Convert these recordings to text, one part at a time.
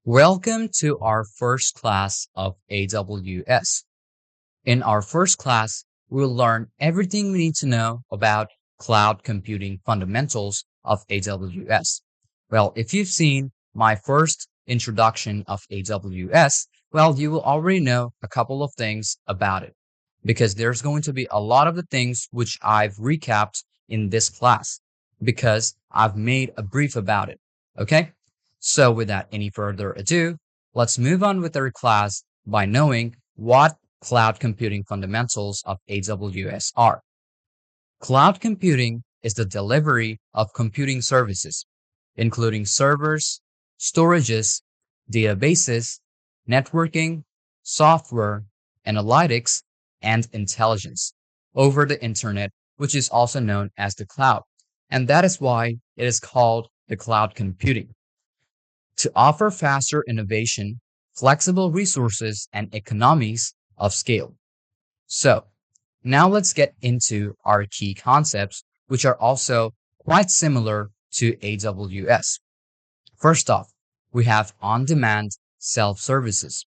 Welcome to our first class of AWS. In our first class, we'll learn everything we need to know about cloud computing fundamentals of AWS. Well, if you've seen my first introduction of AWS, you will already know a couple of things about it because there's going to be a lot of the things which I've recapped in this class because I've made a brief about it. Okay? So without any further ado, let's move on with our class by knowing what cloud computing fundamentals of AWS are. Cloud computing is the delivery of computing services, including servers, storages, databases, networking, software, analytics, and intelligence over the internet, which is also known as the cloud. And that is why it is called the cloud computing. To offer faster innovation, flexible resources, and economies of scale. So, now let's get into our key concepts, which are also quite similar to AWS. First off, we have on-demand self-services.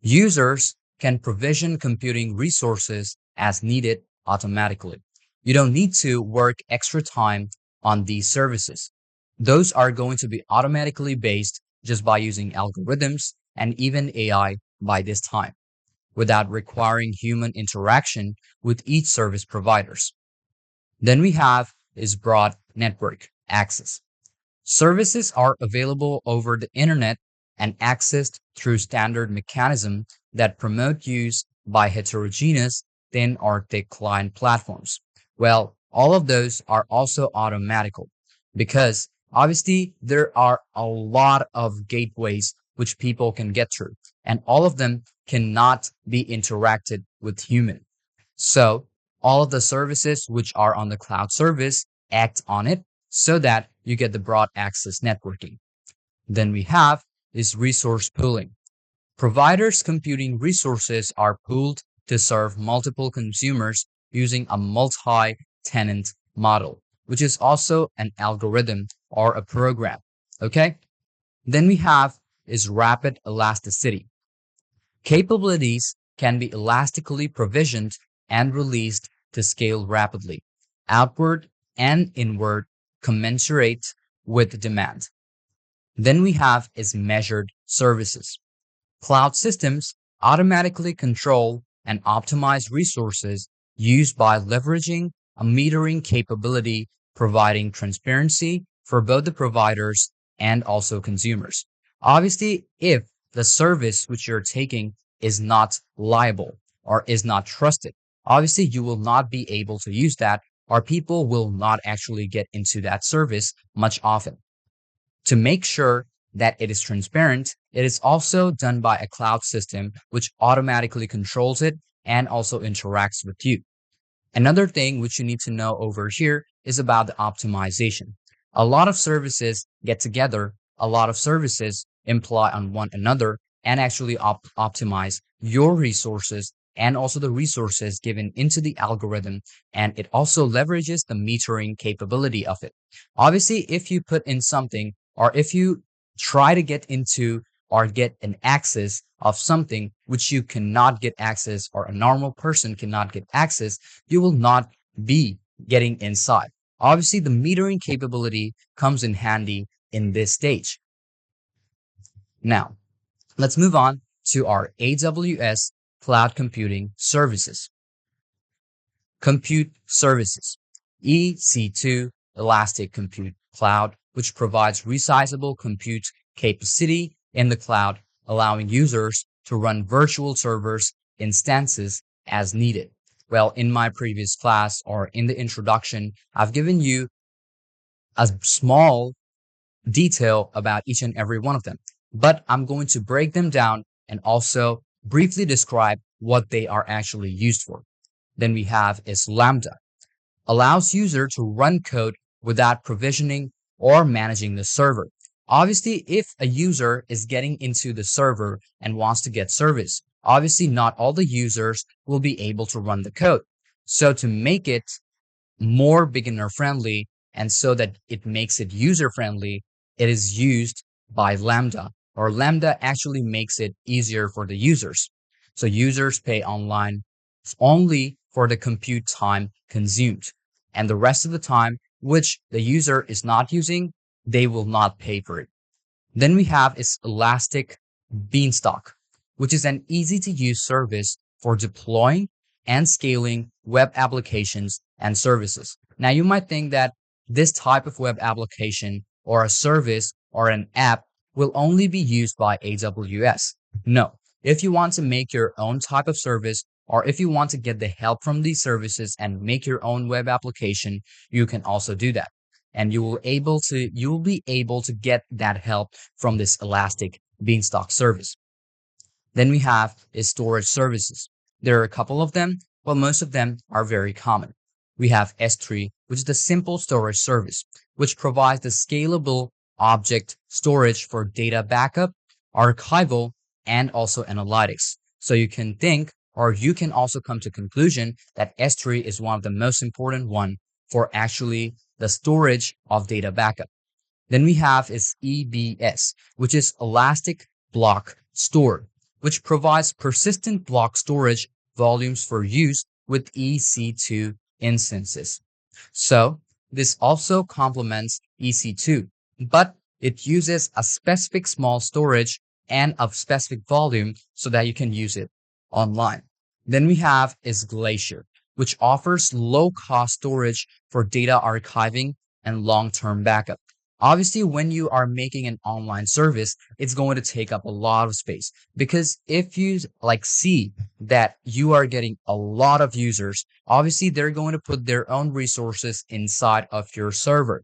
Users can provision computing resources as needed automatically. You don't need to work extra time on these services. Those are going to be automatically based just by using algorithms and even AI by this time, without requiring human interaction with each service providers. Then we have is broad network access. Services are available over the internet and accessed through standard mechanisms that promote use by heterogeneous thin or thick client platforms. Well, all of those are also automatical because obviously there are a lot of gateways which people can get through, and all of them cannot be interacted with human. So all of the services which are on the cloud service act on it so that you get the broad access networking. Then we have is resource pooling. Providers computing resources are pooled to serve multiple consumers using a multi-tenant model, which is also an algorithm or a program. Okay. Then we have is rapid elasticity. Capabilities can be elastically provisioned and released to scale rapidly, outward and inward, commensurate with demand. Then we have is measured services. Cloud systems automatically control and optimize resources used by leveraging a metering capability, providing transparency for both the providers and also consumers. Obviously, if the service which you're taking is not liable or is not trusted, obviously you will not be able to use that, or people will not actually get into that service much often. To make sure that it is transparent, it is also done by a cloud system which automatically controls it and also interacts with you. Another thing which you need to know over here is about the optimization. A lot of services get together, a lot of services imply on one another and actually optimize your resources and also the resources given into the algorithm, and it also leverages the metering capability of it. Obviously, if you put in something or if you try to get into or get an access of something which you cannot get access or a normal person cannot get access, you will not be getting inside. Obviously, the metering capability comes in handy in this stage. Now, let's move on to our AWS Cloud Computing Services. Compute Services. EC2 Elastic Compute Cloud, which provides resizable compute capacity in the cloud, allowing users to run virtual servers instances as needed. Well, in my previous class or in the introduction, I've given you a small detail about each and every one of them, but I'm going to break them down and also briefly describe what they are actually used for. Then we have is Lambda. Allows user to run code without provisioning or managing the server. Obviously, if a user is getting into the server and wants to get service, obviously not all the users will be able to run the code. So to make it more beginner friendly and so that it makes it user friendly, it is used by Lambda or Lambda actually makes it easier for the users. So users pay online only for the compute time consumed, and the rest of the time, which the user is not using, they will not pay for it. Then we have is Elastic Beanstalk, which is an easy to use service for deploying and scaling web applications and services. Now you might think that this type of web application or a service or an app will only be used by AWS. No, if you want to make your own type of service, or if you want to get the help from these services and make your own web application, you can also do that. And you will be able to get that help from this Elastic Beanstalk service. Then we have is storage services. There are a couple of them, but most of them are very common. We have S3, which is the simple storage service, which provides the scalable object storage for data backup, archival, and also analytics. So you can think, or you can also come to conclusion that S3 is one of the most important one for actually the storage of data backup. Then we have is EBS, which is Elastic Block Store, which provides persistent block storage volumes for use with EC2 instances. So this also complements EC2, but it uses a specific small storage and of specific volume so that you can use it online. Then we have is Glacier, which offers low-cost storage for data archiving and long-term backup. Obviously, when you are making an online service, it's going to take up a lot of space, because if you see that you are getting a lot of users, obviously they're going to put their own resources inside of your server.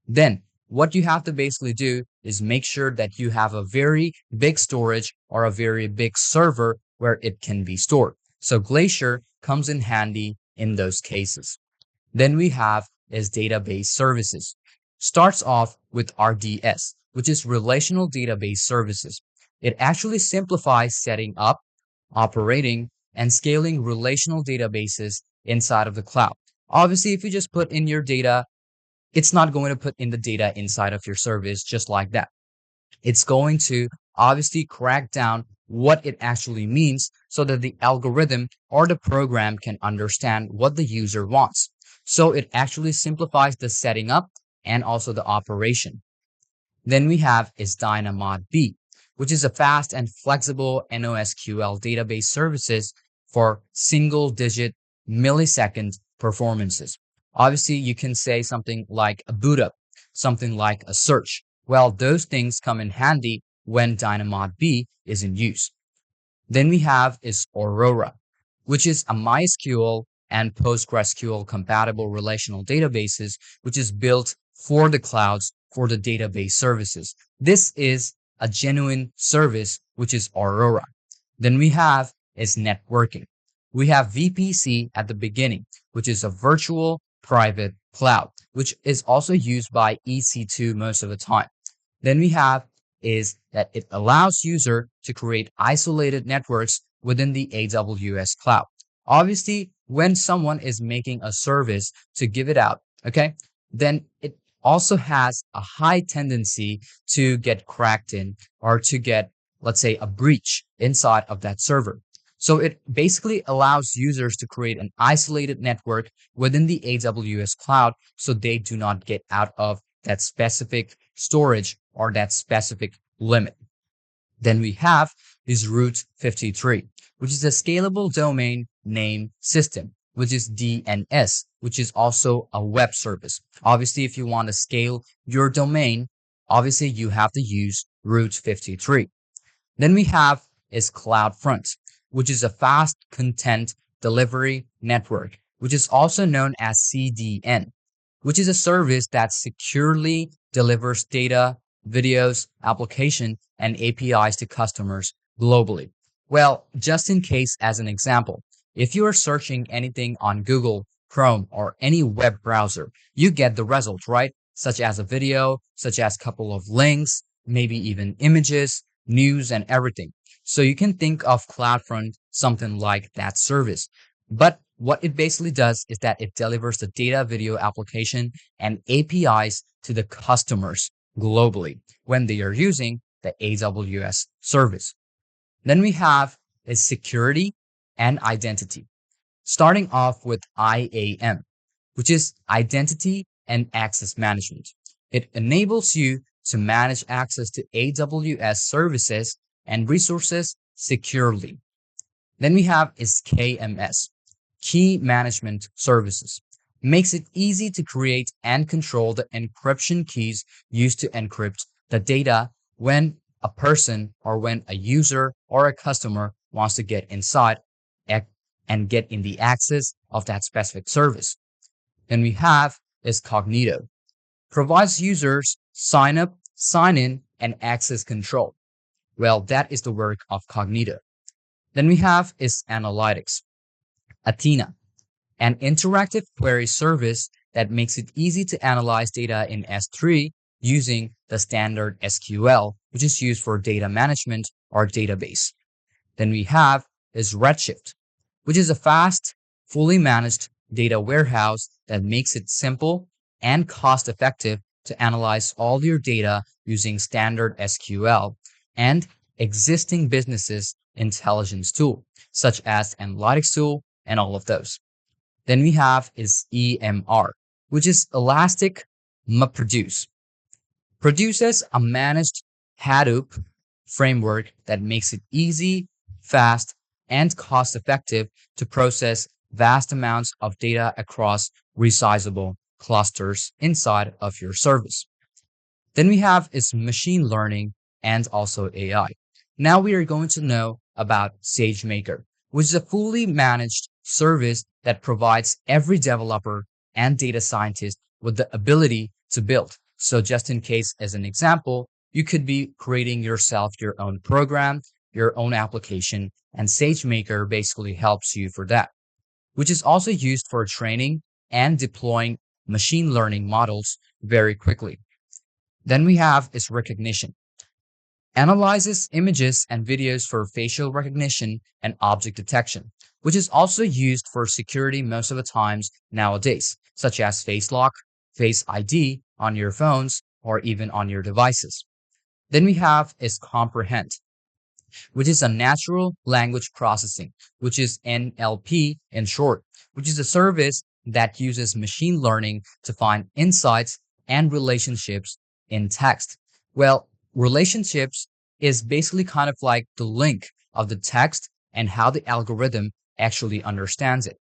Then what you have to basically do is make sure that you have a very big storage or a very big server where it can be stored. So Glacier comes in handy in those cases. Then we have is database services. Starts off with RDS, which is Relational Database Services. It actually simplifies setting up, operating, and scaling relational databases inside of the cloud. Obviously, if you just put in your data, it's not going to put in the data inside of your service just like that. It's going to obviously crack down what it actually means so that the algorithm or the program can understand what the user wants. So it actually simplifies the setting up and also the operation. Then we have is DynamoDB, which is a fast and flexible NoSQL database services for single-digit millisecond performances. Obviously, you can say something like a boot up, something like a search. Well, those things come in handy when DynamoDB is in use. Then we have is Aurora, which is a MySQL and PostgreSQL compatible relational databases, which is built for the clouds for the database services. This is a genuine service, which is Aurora. Then we have is networking. We have VPC at the beginning, which is a virtual private cloud, which is also used by EC2 most of the time. Then we have is that it allows user to create isolated networks within the AWS cloud. Obviously, when someone is making a service to give it out, okay, then it also has a high tendency to get cracked in or to get, let's say, a breach inside of that server. So it basically allows users to create an isolated network within the AWS cloud so they do not get out of that specific storage or that specific limit. Then we have is Route 53, which is a scalable domain name system, which is DNS, which is also a web service. Obviously, if you want to scale your domain, obviously you have to use Route 53. Then we have is CloudFront, which is a fast content delivery network, which is also known as CDN, which is a service that securely delivers data, videos, application, and APIs to customers globally. Well, just in case as an example, if you are searching anything on Google, Chrome, or any web browser, you get the result, right? Such as a video, such as a couple of links, maybe even images, news, and everything. So you can think of CloudFront something like that service. But what it basically does is that it delivers the data, video, application, and APIs to the customers globally when they are using the AWS service. Then we have is security and identity. Starting off with IAM, which is identity and access management. It enables you to manage access to AWS services and resources securely. Then we have is KMS, key management services. Makes it easy to create and control the encryption keys used to encrypt the data when a person or when a user or a customer wants to get inside and get in the access of that specific service. Then we have is Cognito. Provides users sign up, sign in, and access control. Well, that is the work of Cognito. Then we have is Analytics. Athena, an interactive query service that makes it easy to analyze data in S3 using the standard SQL, which is used for data management or database. Then we have is Redshift, which is a fast, fully managed data warehouse that makes it simple and cost-effective to analyze all your data using standard SQL and existing businesses intelligence tool, such as analytics tool and all of those. Then we have is EMR, which is Elastic MapReduce. Produces a managed Hadoop framework that makes it easy, fast, and cost-effective to process vast amounts of data across resizable clusters inside of your service. Then we have is machine learning and also AI. Now we are going to know about SageMaker, which is a fully managed service that provides every developer and data scientist with the ability to build. So just in case, as an example, you could be creating yourself your own program, your own application, and SageMaker basically helps you for that, which is also used for training and deploying machine learning models very quickly. Then we have is recognition. Analyzes images and videos for facial recognition and object detection, which is also used for security most of the times nowadays, such as face lock, face ID on your phones, or even on your devices. Then we have is comprehend, which is a natural language processing, which is NLP in short, which is a service that uses machine learning to find insights and relationships in text. Well, relationships is basically kind of like the link of the text and how the algorithm actually understands it.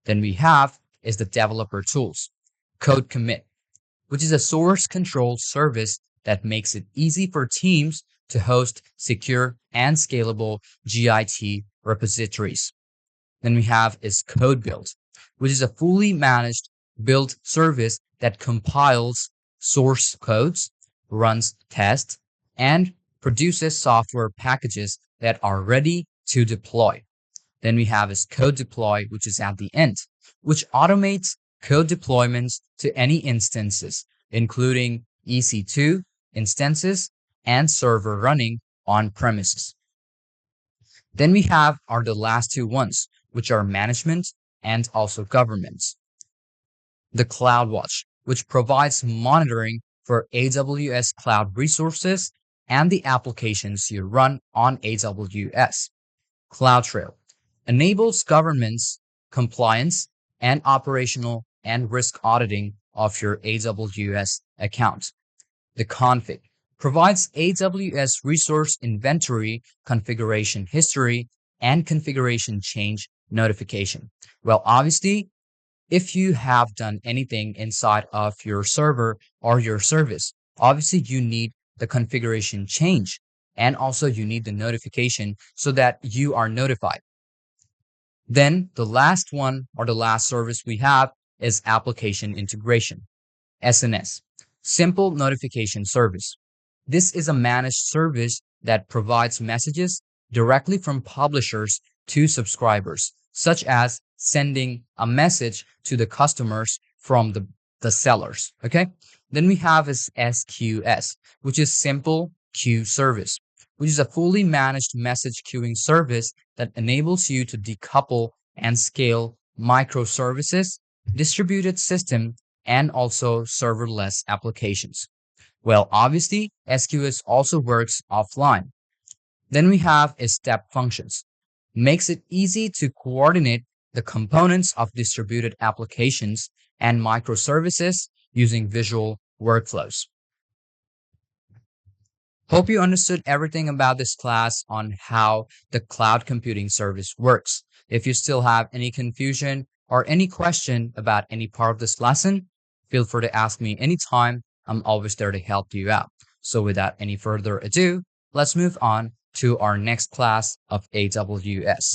Then we have is the developer tools. Code commit, which is a source control service that makes it easy for teams to host secure and scalable Git repositories. Then we have is code build, which is a fully managed build service that compiles source codes, runs tests, and produces software packages that are ready to deploy. Then we have is code deploy, which is at the end, which automates code deployments to any instances, including EC2 instances and server running on premises. Then we have are the last two ones, which are management and also governance. The CloudWatch, which provides monitoring for AWS cloud resources and the applications you run on AWS. CloudTrail enables governance, compliance, and operational and risk auditing of your AWS account. The config provides AWS resource inventory, configuration history, and configuration change notification. Well, obviously, if you have done anything inside of your server or your service, obviously you need the configuration change and also you need the notification so that you are notified. Then the last one or the last service we have is application integration, SNS, simple notification service. This is a managed service that provides messages directly from publishers to subscribers, such as sending a message to the customers from the sellers. Okay. Then we have is SQS, which is simple queue service, which is a fully managed message queuing service that enables you to decouple and scale microservices, distributed system, and also serverless applications. Well, obviously, SQS also works offline. Then we have step functions. Makes it easy to coordinate the components of distributed applications and microservices using visual workflows. Hope you understood everything about this class on how the cloud computing service works. If you still have any confusion or any question about any part of this lesson, feel free to ask me anytime. I'm always there to help you out. So without any further ado, let's move on to our next class of AWS.